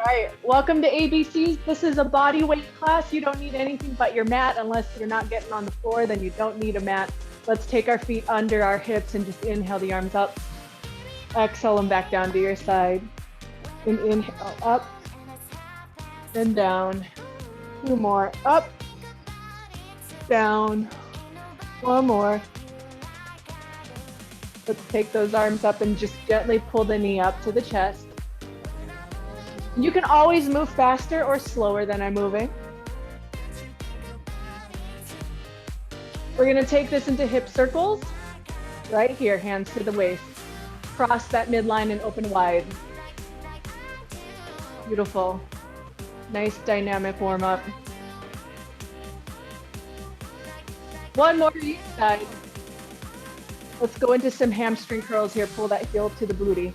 All right, welcome to ABCs. This is a body weight class. You don't need anything but your mat unless you're not getting on the floor, then you don't need a mat. Let's take our feet under our hips and just inhale the arms up. Exhale them back down to your side. And inhale up and down. Two more, up, down. One more. Let's take those arms up and just gently pull the knee up to the chest. You can always move faster or slower than I'm moving. We're gonna take this into hip circles. Right here, hands to the waist. Cross that midline and open wide. Beautiful. Nice dynamic warm up. One more each side. Let's go into some hamstring curls here. Pull that heel to the booty.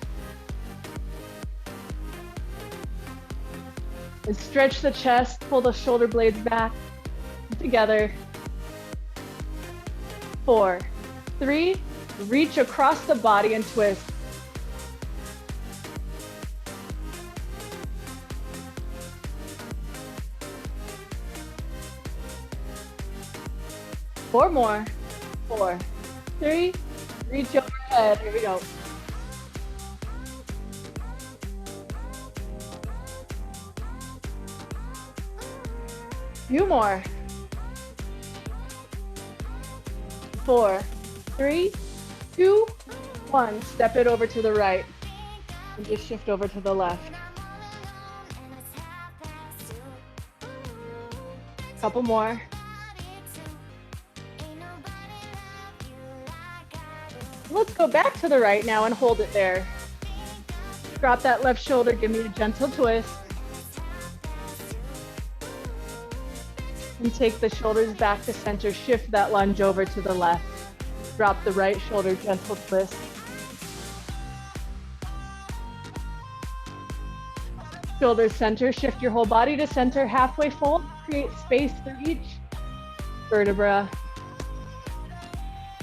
And stretch the chest, pull the shoulder blades back together. 4, 3, reach across the body and twist. 4 more. 4, 3, reach overhead. Here we go. Few more. 4, 3, 2, 1. Step it over to the right and just shift over to the left. Couple more. Let's go back to the right now and hold it there. Drop that left shoulder, give me a gentle twist. And take the shoulders back to center, shift that lunge over to the left. Drop the right shoulder, gentle twist. Shoulders center, shift your whole body to center, halfway fold, create space for each vertebra.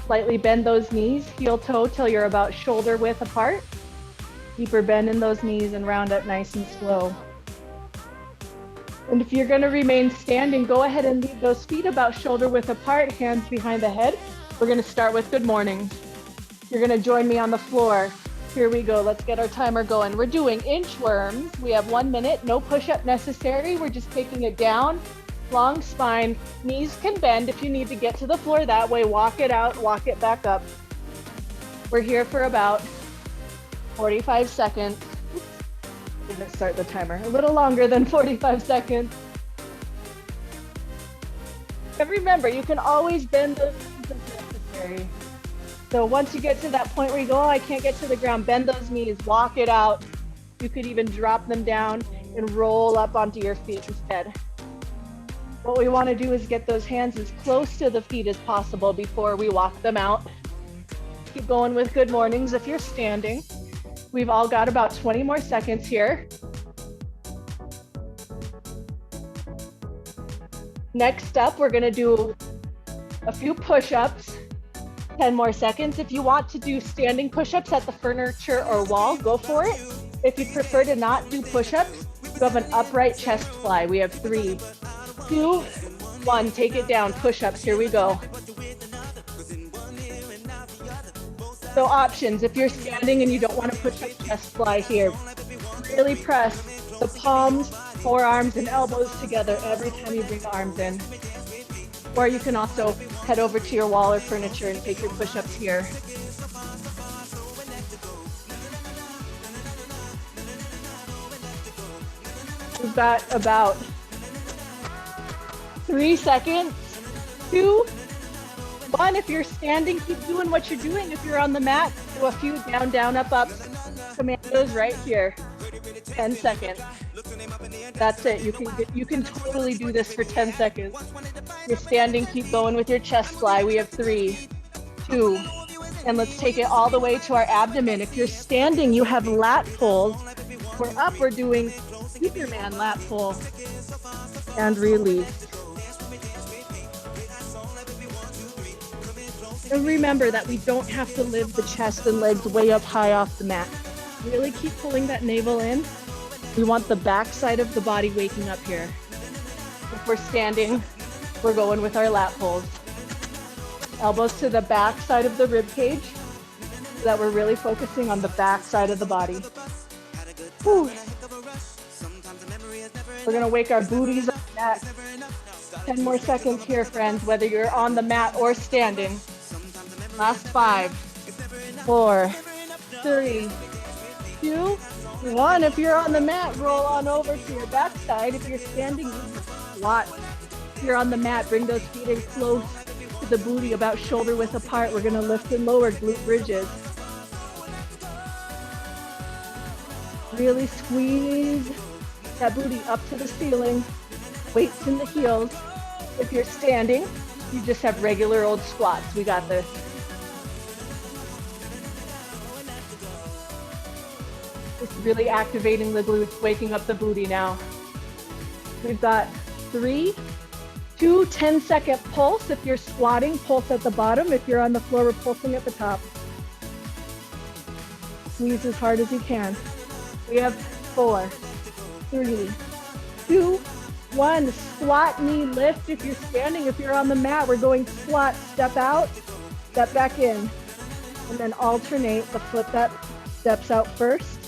Slightly bend those knees, heel toe till you're about shoulder width apart. Deeper bend in those knees and round up nice and slow. And if you're gonna remain standing, go ahead and leave those feet about shoulder width apart, hands behind the head. We're gonna start with good morning. You're gonna join me on the floor. Here we go, let's get our timer going. We're doing inchworms. We have 1 minute, no push-up necessary. We're just taking it down, long spine. Knees can bend if you need to get to the floor that way. Walk it out, walk it back up. We're here for about 45 seconds. We're gonna start the timer a little longer than 45 seconds. And remember, you can always bend those knees if necessary. So once you get to that point where you go, oh, I can't get to the ground, bend those knees, walk it out. You could even drop them down and roll up onto your feet instead. What we want to do is get those hands as close to the feet as possible before we walk them out. Keep going with good mornings if you're standing. We've all got about 20 more seconds here. Next up, we're gonna do a few push-ups, 10 more seconds. If you want to do standing push-ups at the furniture or wall, go for it. If you prefer to not do push-ups, you have an upright chest fly. We have 3, 2, 1, take it down, push-ups, here we go. So options, if you're standing and you don't want to push up chest fly here, really press the palms, forearms, and elbows together every time you bring the arms in. Or you can also head over to your wall or furniture and take your push-ups here. We've got about 3 seconds, 2, 1, if you're standing, keep doing what you're doing. If you're on the mat, do a few down, down, up, up commandos right here. 10 seconds. That's it. You can totally do this for 10 seconds. You're standing, keep going with your chest fly. We have 3, 2, and let's take it all the way to our abdomen. If you're standing, you have lat pulls. We're up, we're doing Superman lat pull and release. And remember that we don't have to lift the chest and legs way up high off the mat. Really keep pulling that navel in We want the back side of the body waking up here. If we're standing, we're going with our lat pulls. Elbows to the back side of the rib cage, so that we're really focusing on the back side of the body. Whew. We're gonna wake our booties up next. 10 more seconds here, friends, whether you're on the mat or standing. Last 5, 4, 3, 2, 1. If you're on the mat, roll on over to your back side. If you're standing, squat. If you're on the mat, bring those feet in close to the booty, about shoulder width apart. We're gonna lift and lower glute bridges. Really squeeze that booty up to the ceiling. Weights in the heels. If you're standing, you just have regular old squats. We got this. Just really activating the glutes, waking up the booty now. We've got 3, 2, 10-second pulse. If you're squatting, pulse at the bottom. If you're on the floor, we're pulsing at the top. Squeeze as hard as you can. We have 4, 3, 2, 1. Squat, knee lift. If you're standing, if you're on the mat, we're going squat, step out, step back in, and then alternate the foot that steps out first.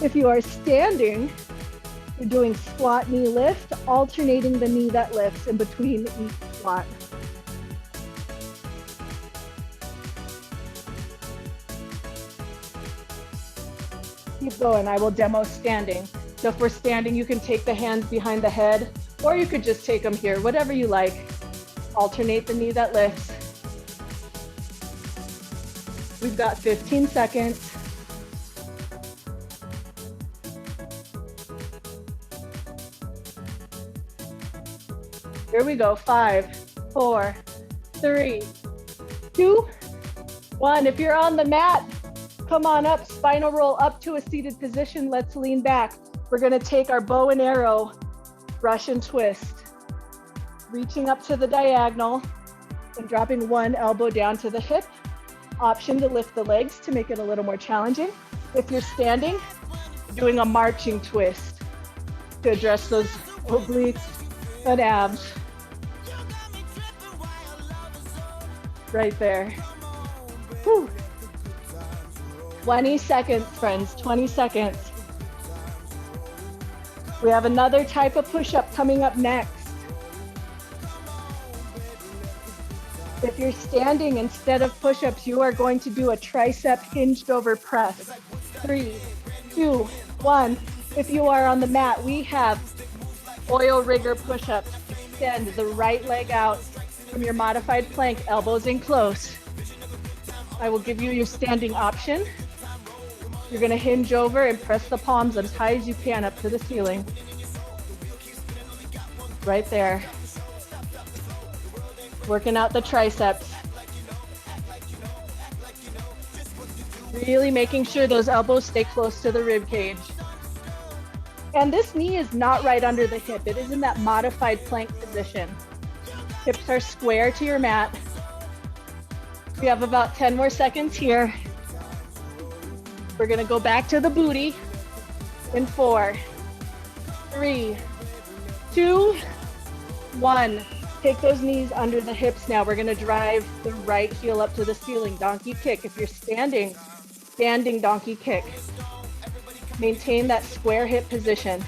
If you are standing, you're doing squat, knee lift, alternating the knee that lifts in between each squat. Keep going. I will demo standing. So if we're standing, you can take the hands behind the head, or you could just take them here, whatever you like. Alternate the knee that lifts. We've got 15 seconds. Here we go. 5, 4, 3, 2, 1. If you're on the mat, come on up, spinal roll up to a seated position. Let's lean back. We're gonna take our bow and arrow, brush and twist. Reaching up to the diagonal and dropping one elbow down to the hip. Option to lift the legs to make it a little more challenging. If you're standing, doing a marching twist to address those obliques and abs. Right there. Whew. 20 seconds, friends, 20 seconds. We have another type of push-up coming up next. If you're standing, instead of push-ups, you are going to do a tricep hinged over press. 3, 2, 1. If you are on the mat, we have oil rigger push-ups. Extend the right leg out from your modified plank, elbows in close. I will give you your standing option. You're gonna hinge over and press the palms as high as you can up to the ceiling. Right there. Working out the triceps. Really making sure those elbows stay close to the rib cage. And this knee is not right under the hip. It is in that modified plank position. Hips are square to your mat. We have about 10 more seconds here. We're gonna go back to the booty in 4, 3, 2, 1. Take those knees under the hips now. We're gonna drive the right heel up to the ceiling, donkey kick. If you're standing, standing donkey kick. Maintain that square hip position.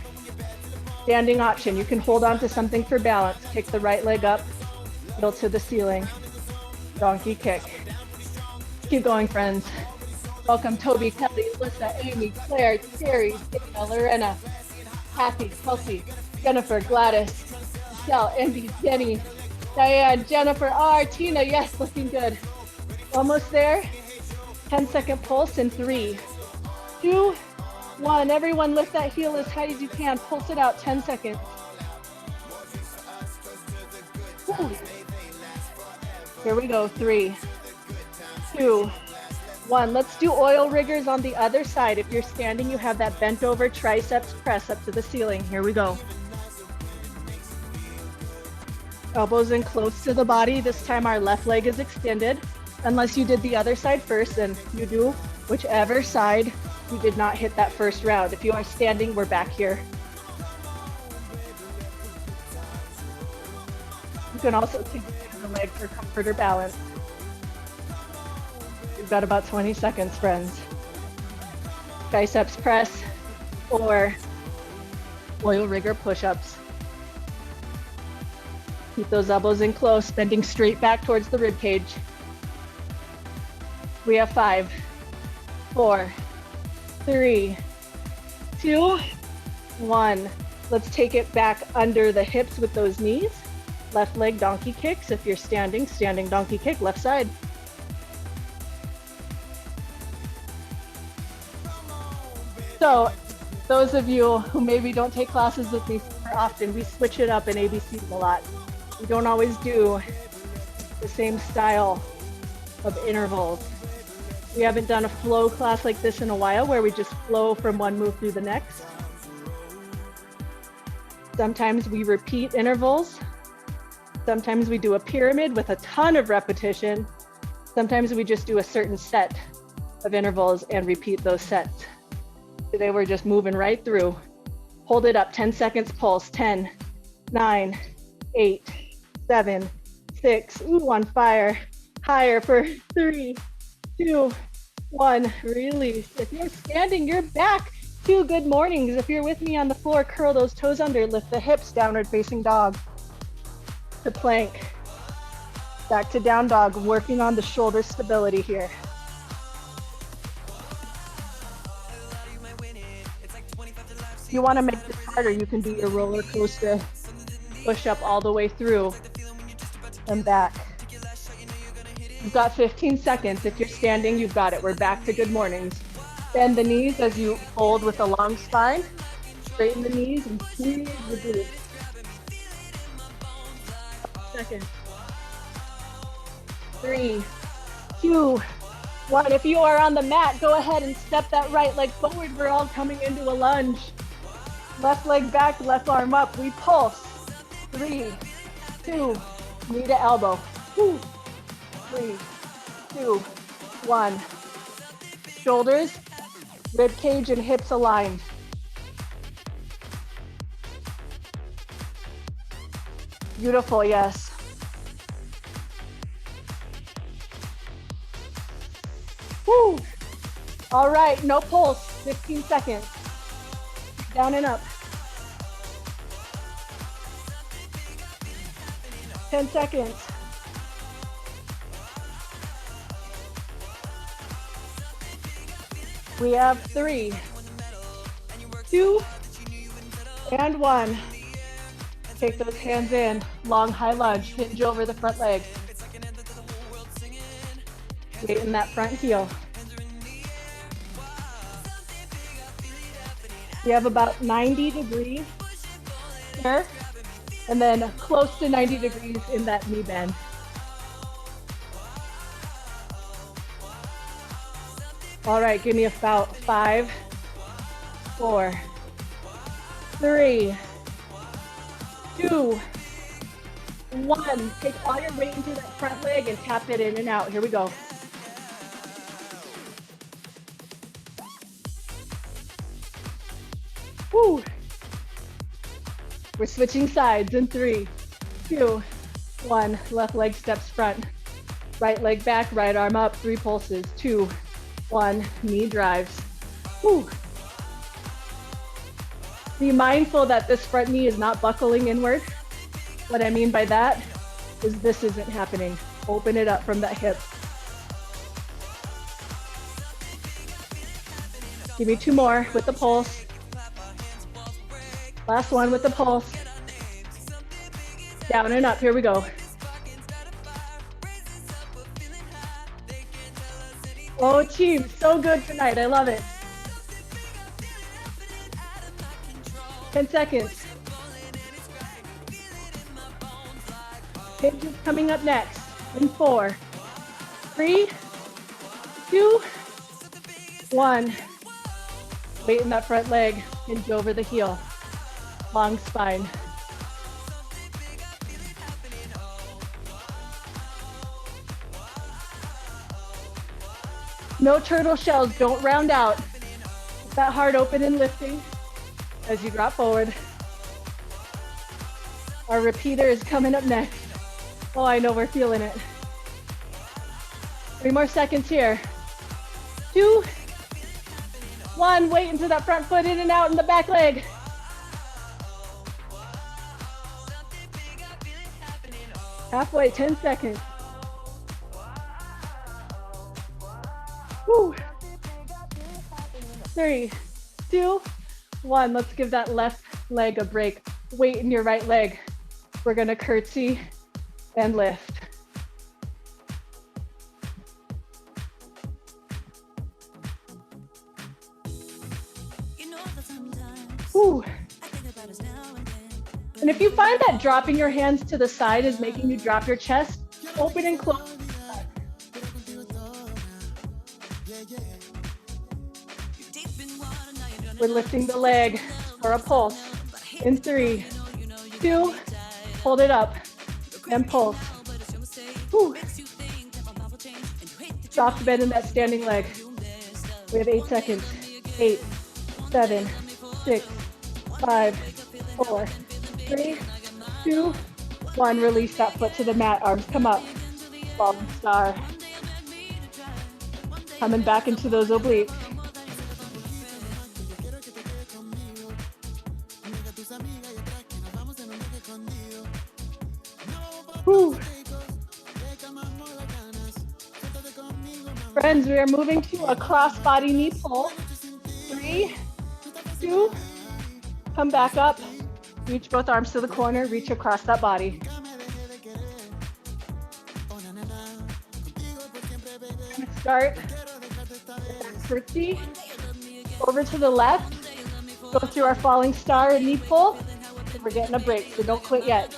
Standing option, you can hold on to something for balance. Kick the right leg up, heel to the ceiling, donkey kick. Keep going, friends. Welcome Toby, Kelly, Alyssa, Amy, Claire, Terry, Dana, Lorena, Kathy, Kelsey, Jennifer, Gladys, Michelle, Andy, Jenny, Diane, Jennifer, R, Tina, yes, looking good. Almost there. 10-second pulse in 3, 2, 1. Everyone lift that heel as high as you can. Pulse it out, 10 seconds. Woo. Here we go, 3, 2, 1. Let's do oil riggers on the other side. If you're standing, you have that bent over triceps press up to the ceiling. Here we go. Elbows in close to the body. This time our left leg is extended. Unless you did the other side first, then you do whichever side You did not hit that first round. If you are standing, we're back here. You can also take the leg for comfort or balance. You've got about 20 seconds, friends. Biceps press or oil rigger push-ups. Keep those elbows in close, bending straight back towards the rib cage. We have 5, 4, 3, 2, 1. Let's take it back under the hips with those knees. Left leg donkey kicks. If you're standing, standing donkey kick, left side. So those of you who maybe don't take classes with me super often, we switch it up in ABCs a lot. We don't always do the same style of intervals. We haven't done a flow class like this in a while where we just flow from one move through the next. Sometimes we repeat intervals. Sometimes we do a pyramid with a ton of repetition. Sometimes we just do a certain set of intervals and repeat those sets. Today we're just moving right through. Hold it up, 10 seconds pulse, 10, 9, 8, 7, 6, ooh, on fire. Higher for 3, 2, 1, release. If you're standing, you're back. 2 good mornings. If you're with me on the floor, curl those toes under, lift the hips, downward facing dog. To plank. Back to down dog, working on the shoulder stability here. If you want to make this harder, you can do your roller coaster push up all the way through and back. You've got 15 seconds. If you're standing, you've got it. We're back to good mornings. Bend the knees as you hold with a long spine. Straighten the knees and squeeze the glutes. Seconds. 3, 2, 1. If you are on the mat, go ahead and step that right leg forward. We're all coming into a lunge. Left leg back, left arm up. We pulse. 3, 2, knee to elbow. 2, 3, 2, 1. Shoulders, rib cage, and hips aligned. Beautiful, yes. Woo! All right, no pulse, 15 seconds. Down and up. 10 seconds. We have 3, 2, and 1. Take those hands in, long high lunge, hinge over the front leg. Weight in that front heel. We have about 90 degrees here, and then close to 90 degrees in that knee bend. All right, give me about 5, 4, 3, 2, 1. Take all your weight into that front leg and tap it in and out. Here we go. Woo. We're switching sides in 3, 2, 1. Left leg steps front. Right leg back, right arm up. 3 pulses. 2, 1. Knee drives. Woo. Be mindful that this front knee is not buckling inward. What I mean by that is this isn't happening. Open it up from that hip. Give me 2 more with the pulse. Last one with the pulse. Down and up, here we go. Oh, team, so good tonight, I love it. 10 seconds. Hinges coming up next in 4, 3, 2, 1. Weight in that front leg, hinge over the heel. Long spine. No turtle shells, don't round out. That heart open and lifting as you drop forward. Our repeater is coming up next. Oh, I know we're feeling it. 3 more seconds here. 2, 1, wait into that front foot, in and out in the back leg. Halfway, 10 seconds. Woo. 3, 2, 1. Let's give that left leg a break. Weight in your right leg. We're gonna curtsy and lift. Woo. And if you find that dropping your hands to the side is making you drop your chest, open and close. We're lifting the leg for a pulse. In 3, 2, hold it up and pulse. Woo. Soft bend in that standing leg. We have 8 seconds. 8, 7, 6, 5, 4, 3, 2, 1. Release that foot to the mat. Arms come up. Falling star. Coming back into those obliques. Whew. Friends, we are moving to a cross-body knee pull. 3, 2, come back up. Reach both arms to the corner, reach across that body. Start with that curtsy. Over to the left. Go through our falling star and knee pull. We're getting a break, so don't quit yet.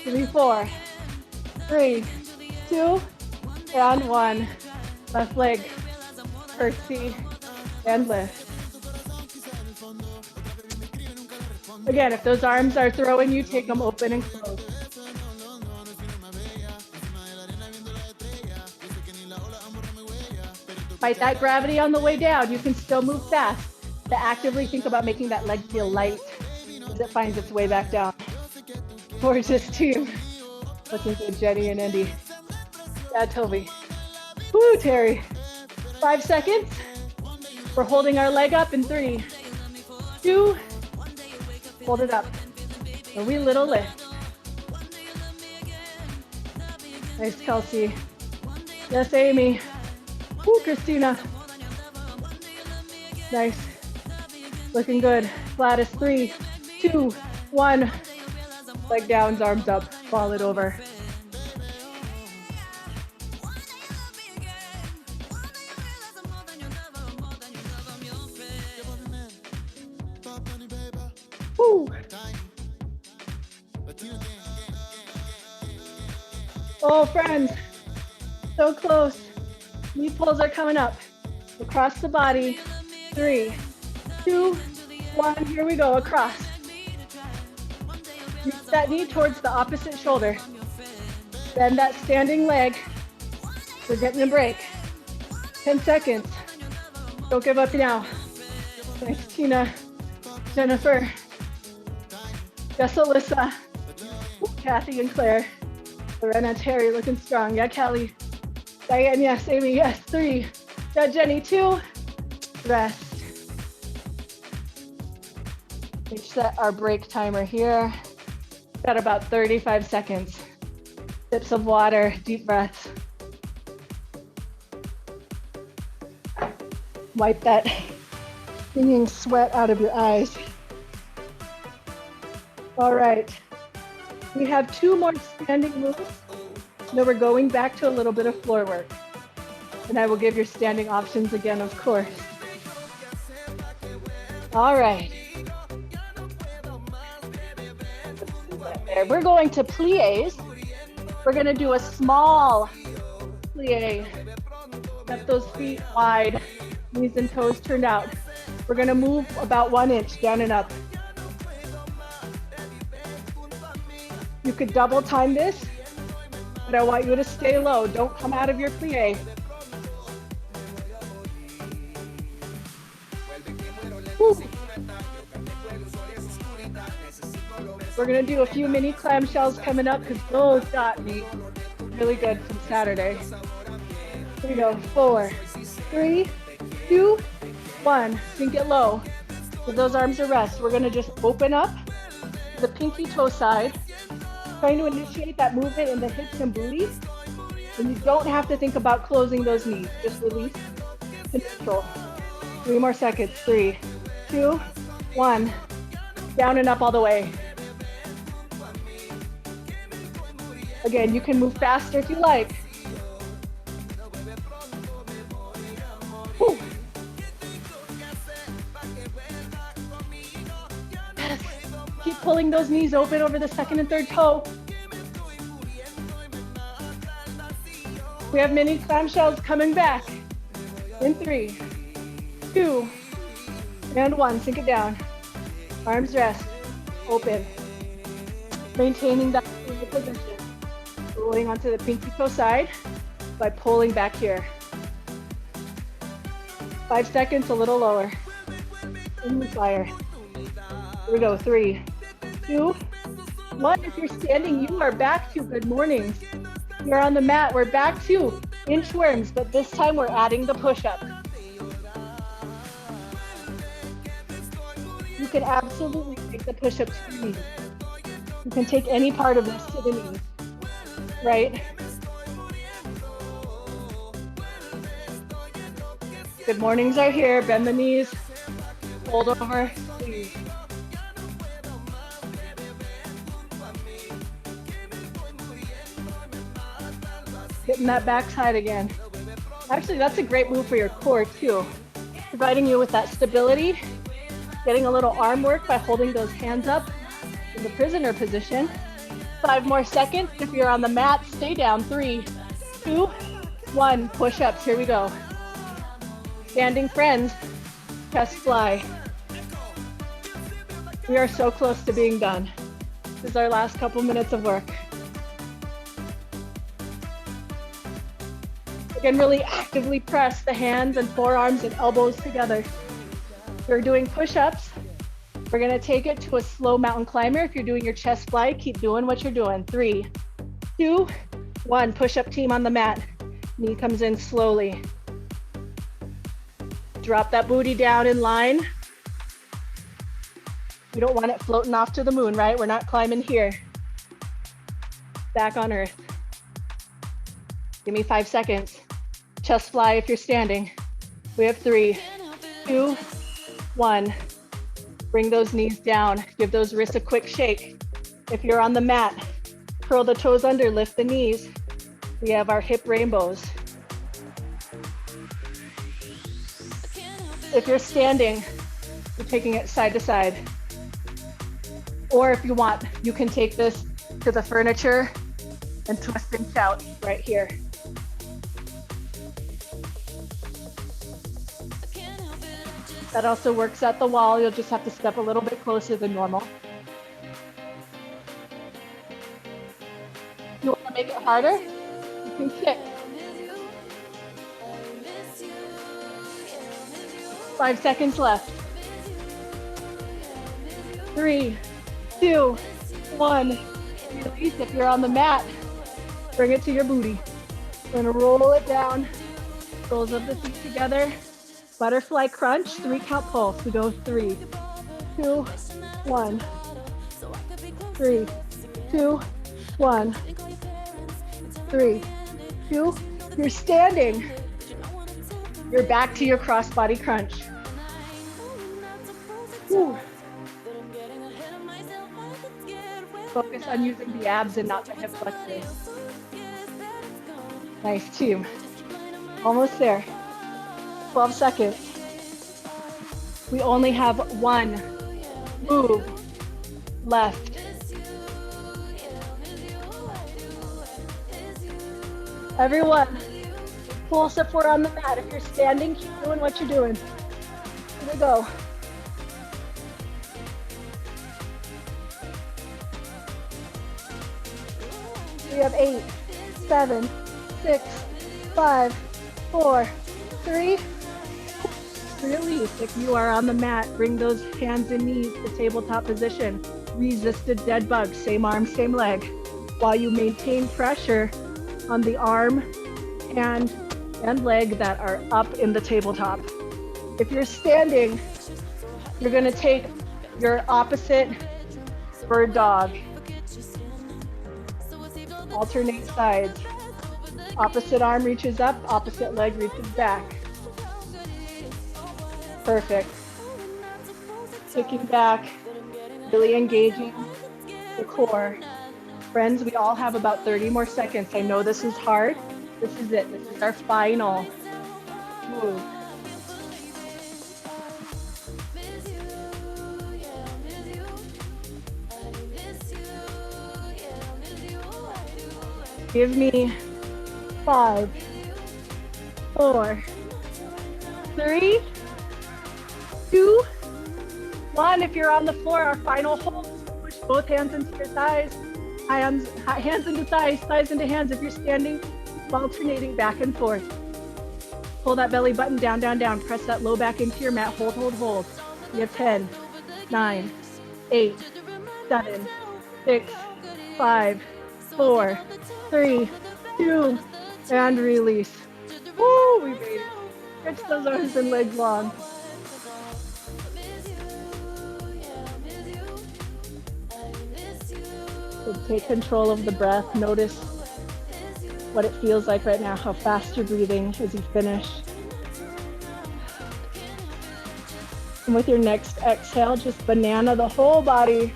3, 4, 3, 2, and 1. Left leg, curtsy, and lift. Again, if those arms are throwing you, take them open and close. Fight that gravity on the way down. You can still move fast, but actively think about making that leg feel light as it finds its way back down. Gorgeous team. Looking good, Jenny and Andy. Yeah, Toby. Woo, Terry. 5 seconds. We're holding our leg up in 3, 2, hold it up. A wee little lift. Nice, Kelsey. Yes, Amy. Woo, Christina. Nice. Looking good. Gladys, 3, 2, 1. Leg down, arms up, fall it over. Woo. Oh, friends, so close. Knee pulls are coming up. Across the body. 3, 2, 1. Here we go, across. Reach that knee towards the opposite shoulder. Bend that standing leg. We're getting a break. 10 seconds. Don't give up now. Thanks, Tina, Jennifer, Jess, Alyssa, Kathy and Claire, Lorena, Terry, looking strong. Yeah, Kelly. Diane, yes. Amy, yes. 3. Yeah, Jenny, 2. Rest. We've set our break timer here. Got about 35 seconds. Sips of water, deep breaths. Wipe that stinging sweat out of your eyes. All right. We have 2 more standing moves. Then we're going back to a little bit of floor work. And I will give your standing options again, of course. All right. We're going to plies. We're going to do a small plie. Let those feet wide, knees and toes turned out. We're going to move about 1 inch down and up. You could double time this, but I want you to stay low. Don't come out of your plie. We're gonna do a few mini clamshells coming up because those got me really good from Saturday. Here we go, 4, 3, 2, 1. Sink it low. Give those arms a rest. We're gonna just open up the pinky toe side, trying to initiate that movement in the hips and booty. And you don't have to think about closing those knees. Just release to neutral. 3 more seconds. 3, 2, 1. Down and up all the way. Again, you can move faster if you like. Whew. Yes. Keep pulling those knees open over the second and third toe. We have mini clamshells coming back in 3, 2, and 1. Sink it down. Arms rest. Open. Maintaining that position. Rolling onto the pinky toe side by pulling back here. 5 seconds, a little lower. In the fire. Here we go. 3, 2, 1. If you're standing, you are back to good mornings. You're on the mat. We're back to inchworms, but this time we're adding the push-up. You can absolutely take the push-up to the knees. You can take any part of this to the knees, right? Good mornings are here. Bend the knees, fold over, please. Hitting that backside again. Actually, that's a great move for your core too. Providing you with that stability, getting a little arm work by holding those hands up in the prisoner position. 5 more seconds. If you're on the mat, stay down. 3, 2, 1. Push-ups. Here we go. Standing friends, chest fly. We are so close to being done. This is our last couple minutes of work. Again, really actively press the hands and forearms and elbows together. We're doing push-ups. We're gonna take it to a slow mountain climber. If you're doing your chest fly, keep doing what you're doing. 3, 2, 1. Push-up team on the mat. Knee comes in slowly. Drop that booty down in line. We don't want it floating off to the moon, right? We're not climbing here. Back on earth. Give me 5 seconds. Chest fly if you're standing. We have 3, 2, 1. Bring those knees down. Give those wrists a quick shake. If you're on the mat, curl the toes under, lift the knees. We have our hip rainbows. If you're standing, you're taking it side to side. Or if you want, you can take this to the furniture and twist and shout right here. That also works at the wall. You'll just have to step a little bit closer than normal. You want to make it harder? You can kick. 5 seconds left. 3, 2, 1. Release. If you're on the mat, bring it to your booty. We're gonna roll it down. Soles of the feet together. Butterfly crunch, 3 count pulse. We go 3, 2, 1. 3, 2, 1. 3, 2. You're standing. You're back to your crossbody crunch. Whew. Focus on using the abs and not the hip flexors. Nice team. Almost there. 12 seconds. We only have 1 move left. Everyone, pulse if we're on the mat. If you're standing, keep doing what you're doing. Here we go. We have 8, 7, 6, 5, 4, 3. Release. If you are on the mat, bring those hands and knees to tabletop position. resisted dead bug, same arm, same leg, while you maintain pressure on the arm, hand, and leg that are up in the tabletop. If you're standing, you're gonna take your opposite bird dog. Alternate sides. Opposite arm reaches up, opposite leg reaches back. Perfect. Kicking back, really engaging the core. Friends, we all have about 30 more seconds. I know this is hard. This is it. This is our final move. Give me 5, 4, 3, 2, 1. If you're on the floor, our final hold. Push both hands into your thighs. Hands into thighs, thighs into hands. If you're standing, alternating back and forth. Pull that belly button down, down, down. Press that low back into your mat. Hold, hold, hold. You have 10, 9, 8, 7, 6, 5, 4, 3, 2, and release. Woo, we made it. Stretch those arms and legs long. So take control of the breath. Notice what it feels like right now, how fast you're breathing as you finish. And with your next exhale, just banana the whole body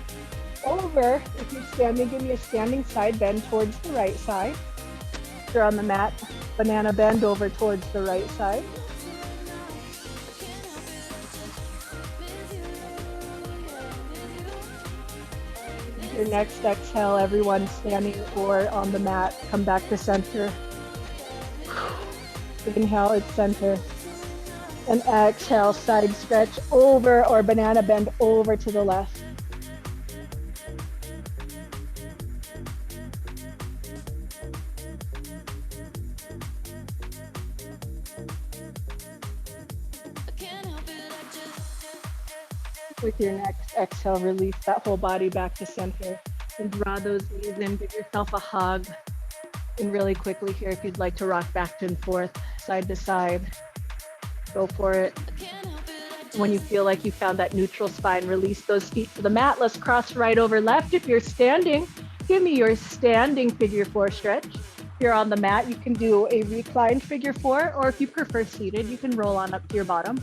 over. If you're standing, give me a standing side bend towards the right side. If you're on the mat, banana bend over towards the right side. Your next exhale, everyone standing or on the mat, come back to center. Inhale, it's center. And exhale, side stretch over or banana bend over to the left. With your next exhale, release that whole body back to center and draw those knees in. Give yourself a hug. And really quickly here, if you'd like to rock back and forth, side to side, go for it. When you feel like you found that neutral spine, release those feet to the mat. Let's cross right over left. If you're standing, give me your standing figure 4 stretch. If you're on the mat, you can do a reclined figure 4, or if you prefer seated, you can roll on up to your bottom.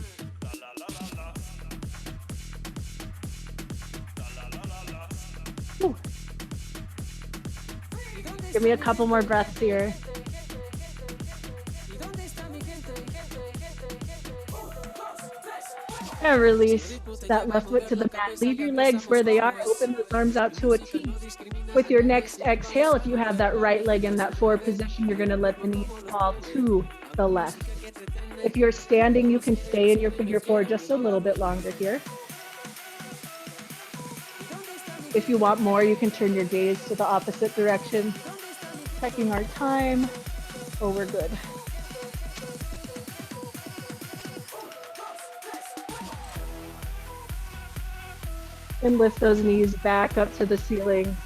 Give me a couple more breaths here. And release that left foot to the mat. Leave your legs where they are. Open those arms out to a T. With your next exhale, if you have that right leg in that forward position, you're going to let the knees fall to the left. If you're standing, you can stay in your figure 4 just a little bit longer here. If you want more, you can turn your gaze to the opposite direction. Checking our time. Oh, we're good. And lift those knees back up to the ceiling.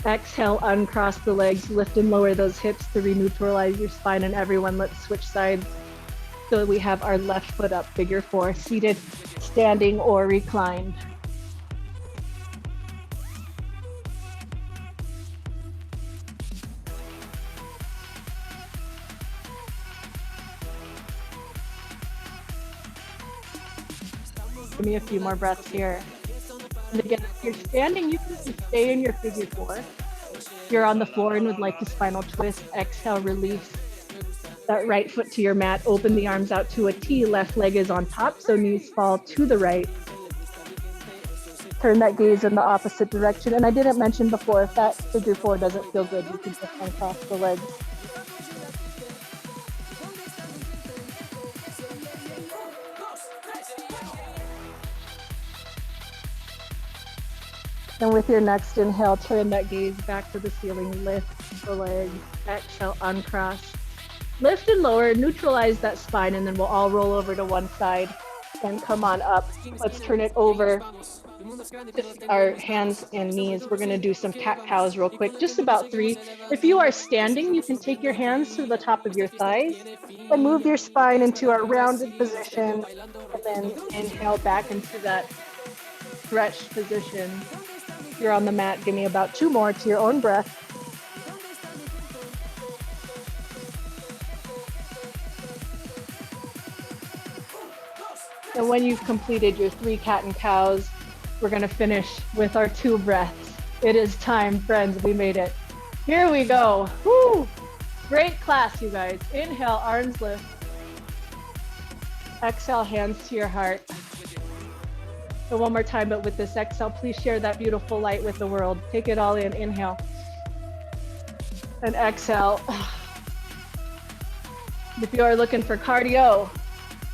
Exhale, uncross the legs, lift and lower those hips to re-neutralize your spine. And everyone, let's switch sides. So we have our left foot up, figure 4, seated, standing, or reclined. Give me a few more breaths here. And again, if you're standing, you can just stay in your figure 4. If you're on the floor and would like to spinal twist, exhale, release that right foot to your mat. Open the arms out to a T. Left leg is on top, so knees fall to the right. Turn that gaze in the opposite direction. And I didn't mention before, if that figure 4 doesn't feel good, you can just uncross the legs. And with your next inhale, turn that gaze back to the ceiling, lift the legs, exhale, uncross. Lift and lower, neutralize that spine, and then we'll all roll over to one side and come on up. Let's turn it over just our hands and knees. We're gonna do some cat-cows real quick, just about 3. If you are standing, you can take your hands to the top of your thighs and move your spine into a rounded position, and then inhale back into that stretched position. If you're on the mat, give me about 2 more to your own breath. And when you've completed your 3 cat and cows, we're gonna finish with our 2 breaths. It is time, friends, we made it. Here we go. Woo! Great class, you guys. Inhale, arms lift. Exhale, hands to your heart. So one more time, but with this exhale, please share that beautiful light with the world. Take it all in, inhale. And exhale. If you are looking for cardio,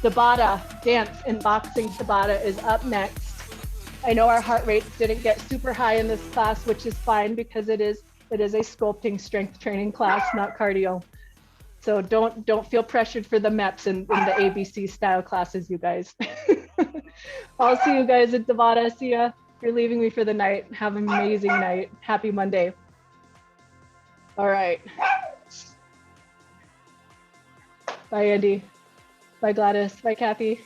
Tabata, dance and boxing Tabata is up next. I know our heart rates didn't get super high in this class, which is fine because it is a sculpting strength training class, not cardio. So don't feel pressured for the MEPs in the ABC style classes, you guys. I'll see you guys at Tabata. See ya. You're leaving me for the night. Have an amazing night. Happy Monday. All right. Bye, Andy. Bye, Gladys. Bye, Kathy.